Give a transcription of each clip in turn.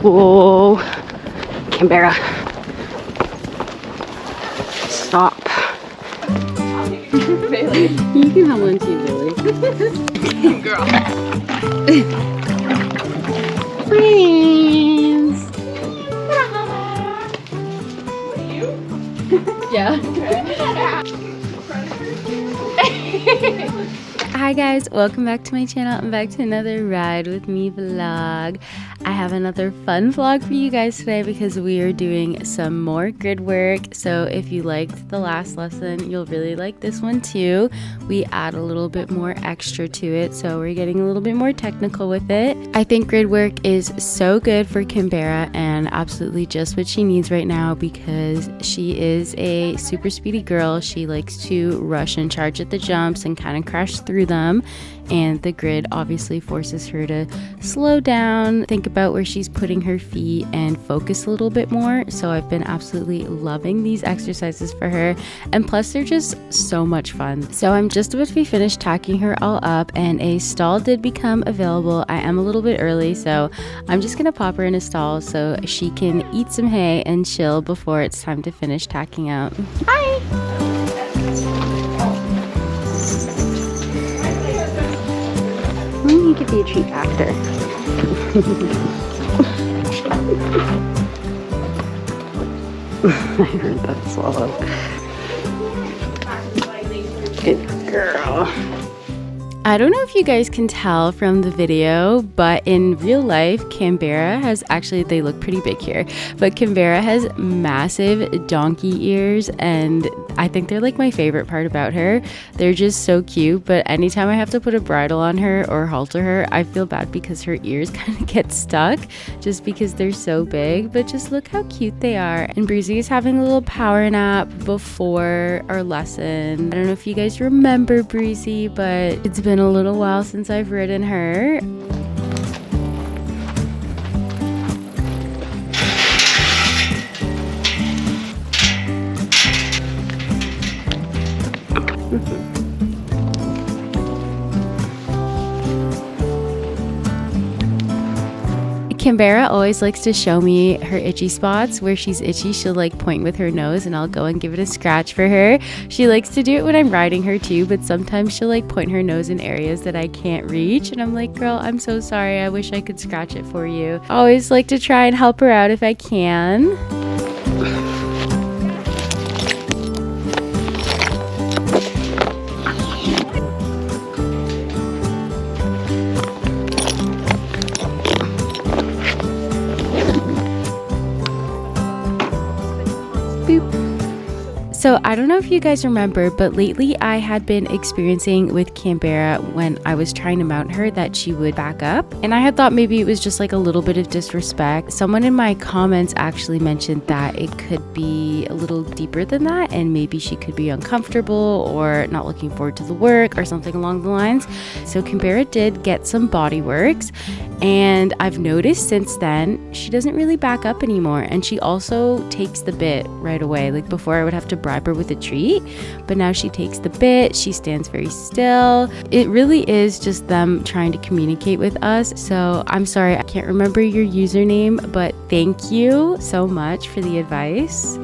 Whoa, Canberra, stop. Bailey. You can have one too, Billy. Girl. Friends. Yeah. Hi guys, welcome back to my channel and back to another ride with me vlog. I have another fun vlog for you guys today because we are doing some more grid work. So if you liked the last lesson, you'll really like this one too. We add a little bit more extra to it, so we're getting a little bit more technical with it. I think grid work is so good for Canberra and absolutely just what she needs right now because she is a super speedy girl. She likes to rush and charge at the jumps and kind of crash through them, and the grid obviously forces her to slow down, think about where she's putting her feet, and focus a little bit more. So I've been absolutely loving these exercises for her, and plus they're just so much fun. So I'm just about to be finished tacking her all up, and a stall did become available. I am a little bit early, so I'm just gonna pop her in a stall so she can eat some hay and chill before it's time to finish tacking out. Hi! You could be a treat after. I heard that swallow. Good girl. I don't know if you guys can tell from the video, but in real life, Canberra has actually, they look pretty big here, but Canberra has massive donkey ears, and I think they're like my favorite part about her. They're just so cute, but anytime I have to put a bridle on her or halter her, I feel bad because her ears kind of get stuck just because they're so big, but just look how cute they are. And Breezy is having a little power nap before our lesson. I don't know if you guys remember Breezy, but it's been a little while since I've ridden her. Canberra always likes to show me her itchy spots. Where she's itchy, she'll like point with her nose and I'll go and give it a scratch for her. She likes to do it when I'm riding her too, but sometimes she'll like point her nose in areas that I can't reach, and I'm like, girl, I'm so sorry, I wish I could scratch it for you. I always like to try and help her out if I can. So I don't know if you guys remember, but lately I had been experiencing with Canberra when I was trying to mount her that she would back up, and I had thought maybe it was just like a little bit of disrespect. Someone in my comments actually mentioned that it could be a little deeper than that, and maybe she could be uncomfortable or not looking forward to the work or something along the lines. So Canberra did get some body works, and I've noticed since then she doesn't really back up anymore, and she also takes the bit right away. Like before I would have to bribe her with a treat, but now she takes the bit, she stands very still. It really is just them trying to communicate with us. So I'm sorry, I can't remember your username, but thank you so much for the advice.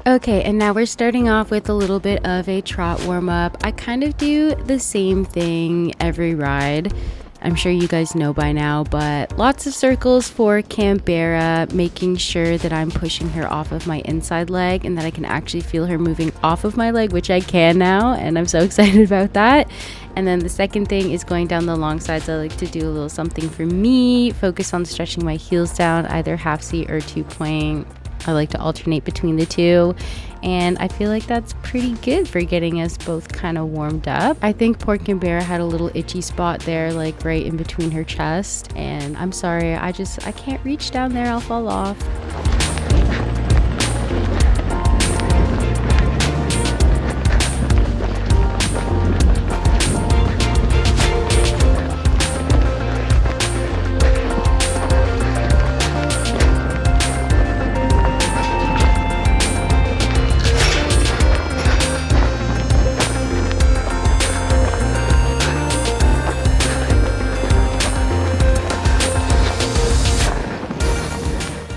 Okay, and now we're starting off with a little bit of a trot warm-up. I kind of do the same thing every ride. I'm sure you guys know by now, but lots of circles for Canberra, making sure that I'm pushing her off of my inside leg and that I can actually feel her moving off of my leg, which I can now, and I'm so excited about that. And then the second thing is going down the long sides. I like to do a little something for me, focus on stretching my heels down, either half seat or 2-point. I like to alternate between the two, and I feel like that's pretty good for getting us both kind of warmed up. I think poor Canberra had a little itchy spot there, like right in between her chest, and I'm sorry, I can't reach down there, I'll fall off.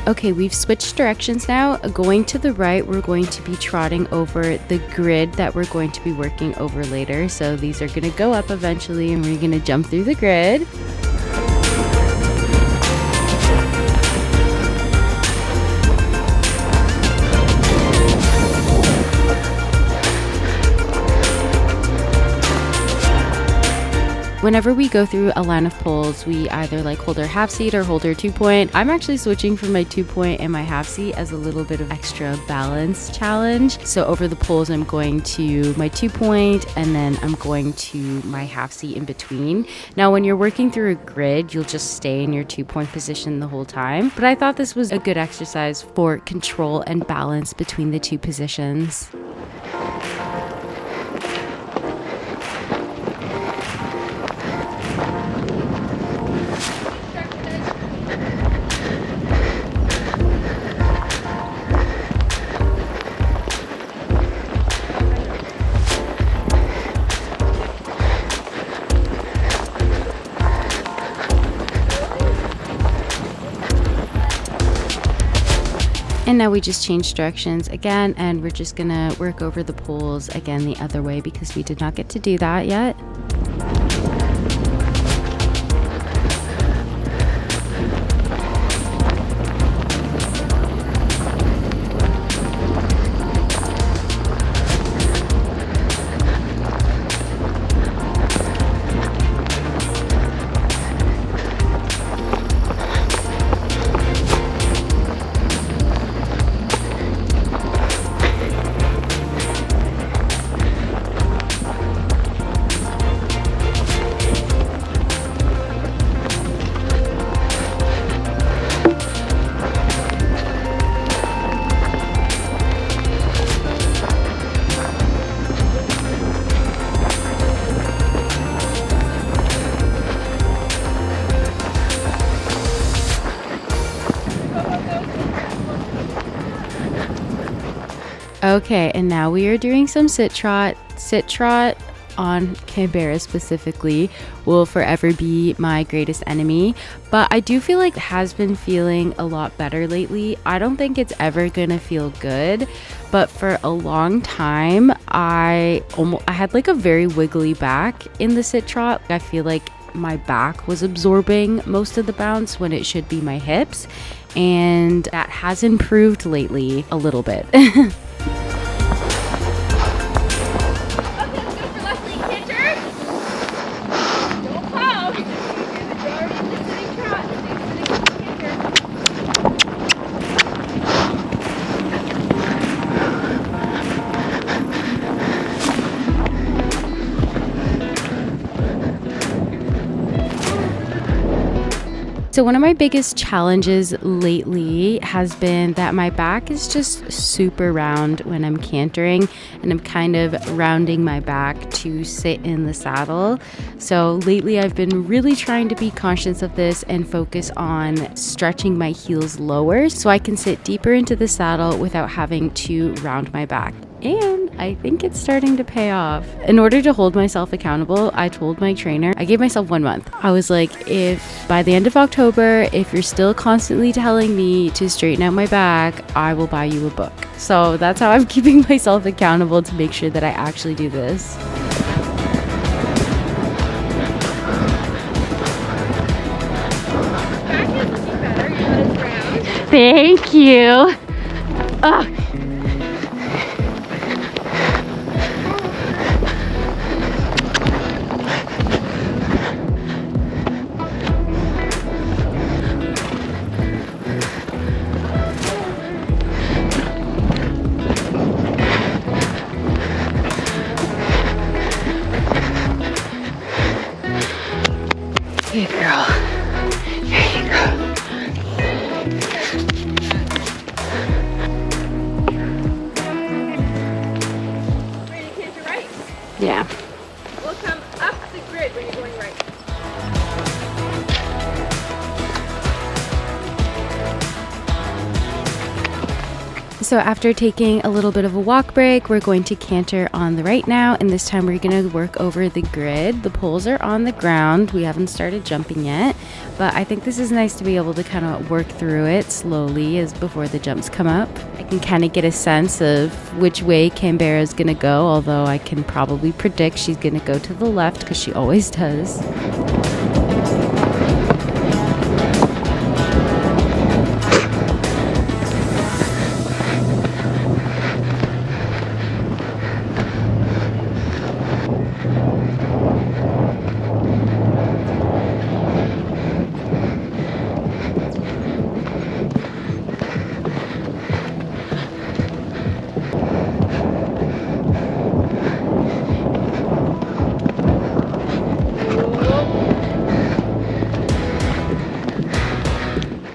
Okay, we've switched directions now. Going to the right, we're going to be trotting over the grid that we're going to be working over later. So these are going to go up eventually and we're going to jump through the grid. Whenever we go through a line of poles, we either like hold our half seat or hold our 2-point. I'm actually switching from my 2-point and my half seat as a little bit of extra balance challenge. So over the poles, I'm going to my 2-point and then I'm going to my half seat in between. Now, when you're working through a grid, you'll just stay in your 2-point position the whole time. But I thought this was a good exercise for control and balance between the two positions. And now we just changed directions again, and we're just gonna work over the poles again the other way because we did not get to do that yet. Okay, and now we are doing some sit trot. Sit trot on Canberra specifically will forever be my greatest enemy, but I do feel like it has been feeling a lot better lately. I don't think it's ever gonna feel good, but for a long time I had like a very wiggly back in the sit trot. I feel like my back was absorbing most of the bounce when it should be my hips, and that has improved lately a little bit. So one of my biggest challenges lately has been that my back is just super round when I'm cantering, and I'm kind of rounding my back to sit in the saddle. So lately I've been really trying to be conscious of this and focus on stretching my heels lower so I can sit deeper into the saddle without having to round my back. And I think it's starting to pay off. In order to hold myself accountable, I told my trainer, I gave myself 1 month. I was like, if by the end of October, if you're still constantly telling me to straighten out my back, I will buy you a book. So that's how I'm keeping myself accountable to make sure that I actually do this. Back is looking better. You got it round. Thank you. Oh. Good girl. There you go. Ready to canter right? Yeah. We'll come up the grid when you're going right. So after taking a little bit of a walk break, we're going to canter on the right now, and this time we're going to work over the grid. The poles are on the ground. We haven't started jumping yet, but I think this is nice to be able to kind of work through it slowly as before the jumps come up. I can kind of get a sense of which way Canberra is going to go, although I can probably predict she's going to go to the left because she always does.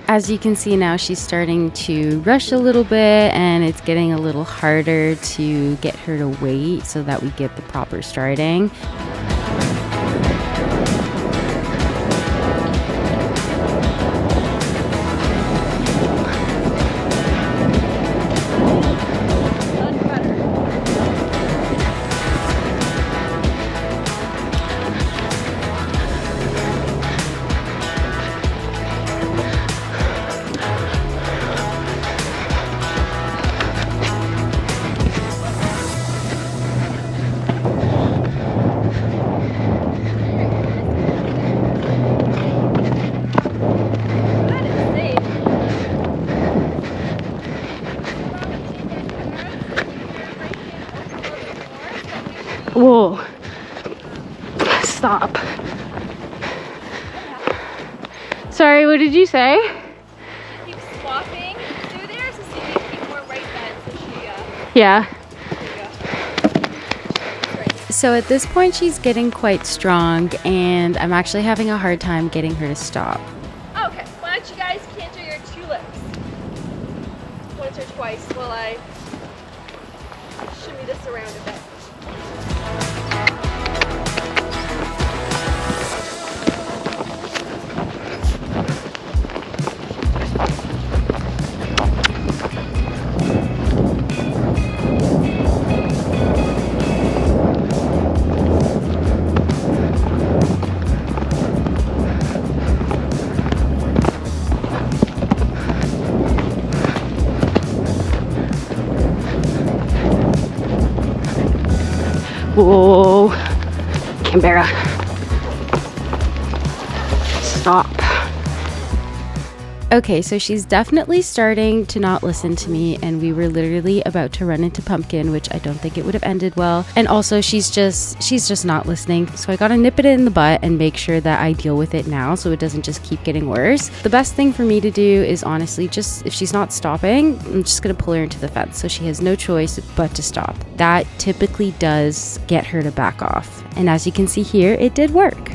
As you can see now, she's starting to rush a little bit, and it's getting a little harder to get her to wait so that we get the proper starting. Whoa. Stop. Sorry, what did you say? Keep swapping through there, so see if you can keep more right bend. So she, Yeah. there you go. Right. So at this point, she's getting quite strong, and I'm actually having a hard time getting her to stop. Okay, why don't you guys canter your tulips? Once or twice while I shimmy this around a bit. Whoa, Canberra, stop. Okay, so she's definitely starting to not listen to me, and we were literally about to run into Pumpkin, which I don't think it would have ended well. And also she's just not listening. So I gotta nip it in the butt and make sure that I deal with it now so it doesn't just keep getting worse. The best thing for me to do is honestly just, if she's not stopping, I'm just gonna pull her into the fence so she has no choice but to stop. That typically does get her to back off. And as you can see here, it did work.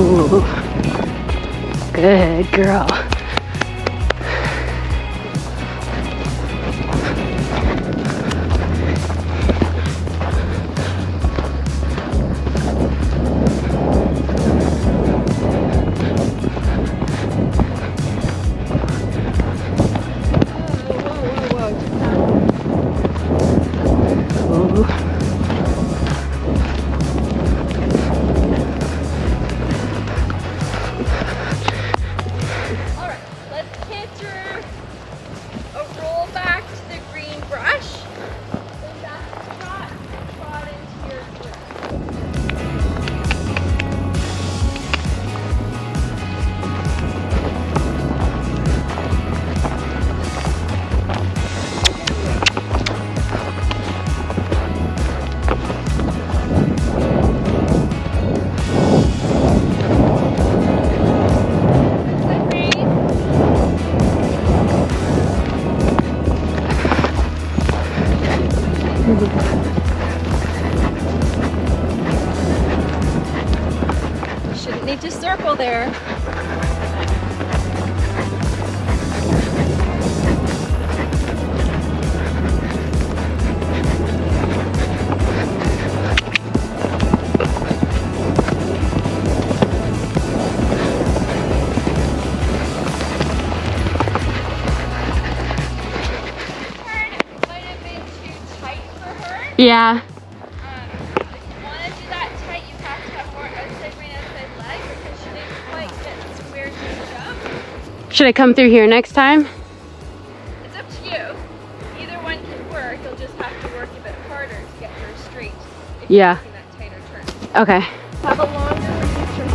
Ooh, good girl. All right. Yeah. If you want to do that tight, you have to have more outside rein, outside leg because she didn't quite get square to the jump. Should I come through here next time? It's up to you. Either one can work. You'll just have to work a bit harder to get her straight if you're making that tighter turn. Okay. Have a longer release turn.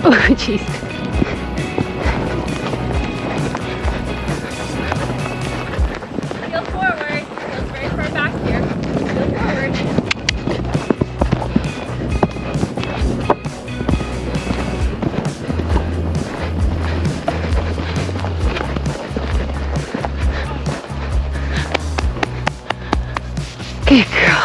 Oh, jeez. Heel forward. Heel's very far back here. Heel forward. Good girl.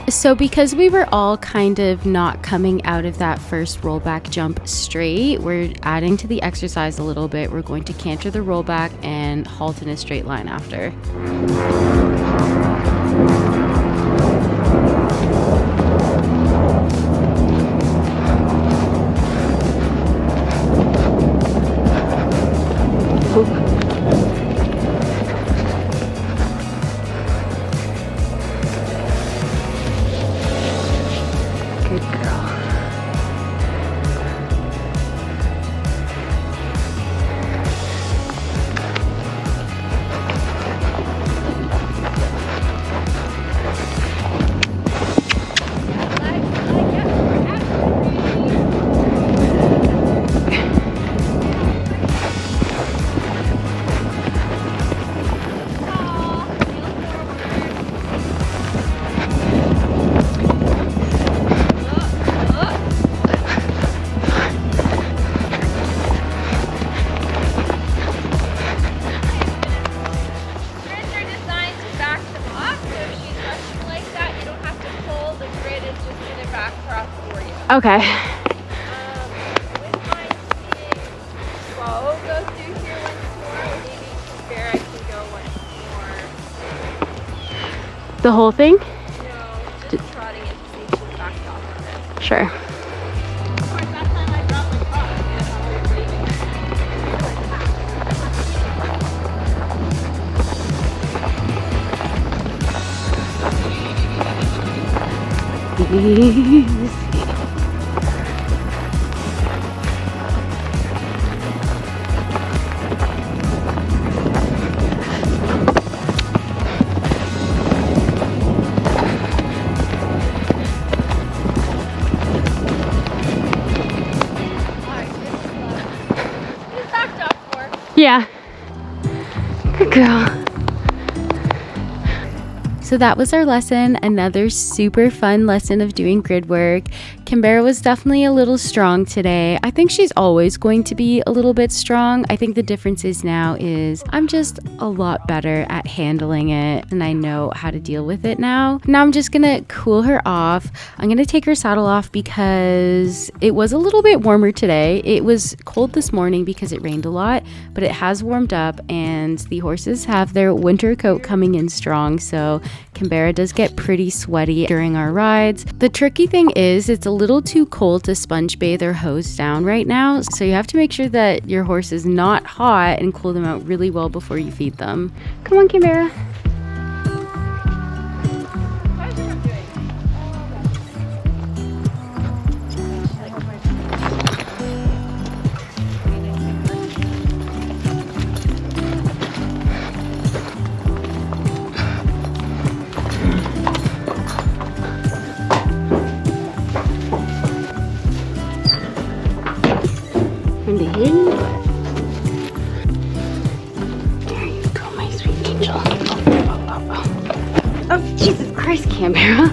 So because we were all kind of not coming out of that first rollback jump straight, we're adding to the exercise a little bit. We're going to canter the rollback and halt in a straight line after. Good girl. Okay. With mine being slow, go through here once more. Maybe Canberra can go once more. The whole thing? No, just trotting it to see if she's backed off of it. Sure. Of course, that time I dropped my trot. That's how we were Easy. Yeah. Good girl. So that was our lesson, another super fun lesson of doing grid work. Canberra was definitely a little strong today. I think she's always going to be a little bit strong. I think the difference is now is I'm just a lot better at handling it and I know how to deal with it now. Now I'm just gonna cool her off. I'm gonna take her saddle off because it was a little bit warmer today. It was cold this morning because it rained a lot, but it has warmed up and the horses have their winter coat coming in strong. So Canberra does get pretty sweaty during our rides. The tricky thing is it's a little too cold to sponge bathe or hose down right now, so you have to make sure that your horse is not hot and cool them out really well before you feed them. Come on, Canberra. Jesus Christ, Canberra.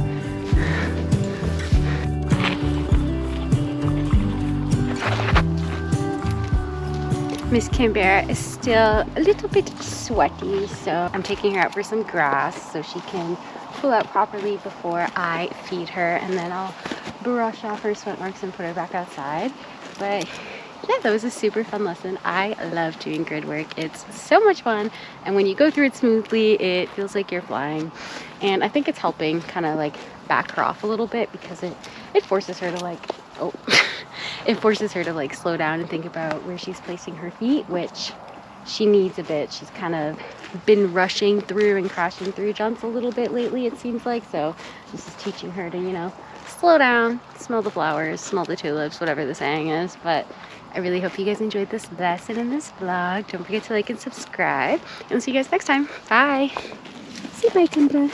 Miss Canberra is still a little bit sweaty, so I'm taking her out for some grass so she can pull out properly before I feed her, and then I'll brush off her sweat marks and put her back outside. But yeah, that was a super fun lesson. I love doing grid work. It's so much fun, and when you go through it smoothly, it feels like you're flying. And I think it's helping kind of like back her off a little bit, because it forces her to like, oh, it forces her to like slow down and think about where she's placing her feet, which she needs a bit. She's kind of been rushing through and crashing through jumps a little bit lately, it seems like. So this is teaching her to, you know, slow down, smell the flowers, smell the tulips, whatever the saying is. But I really hope you guys enjoyed this lesson and this vlog. Don't forget to like and subscribe, and we'll see you guys next time. Bye. See you, bye, Canter.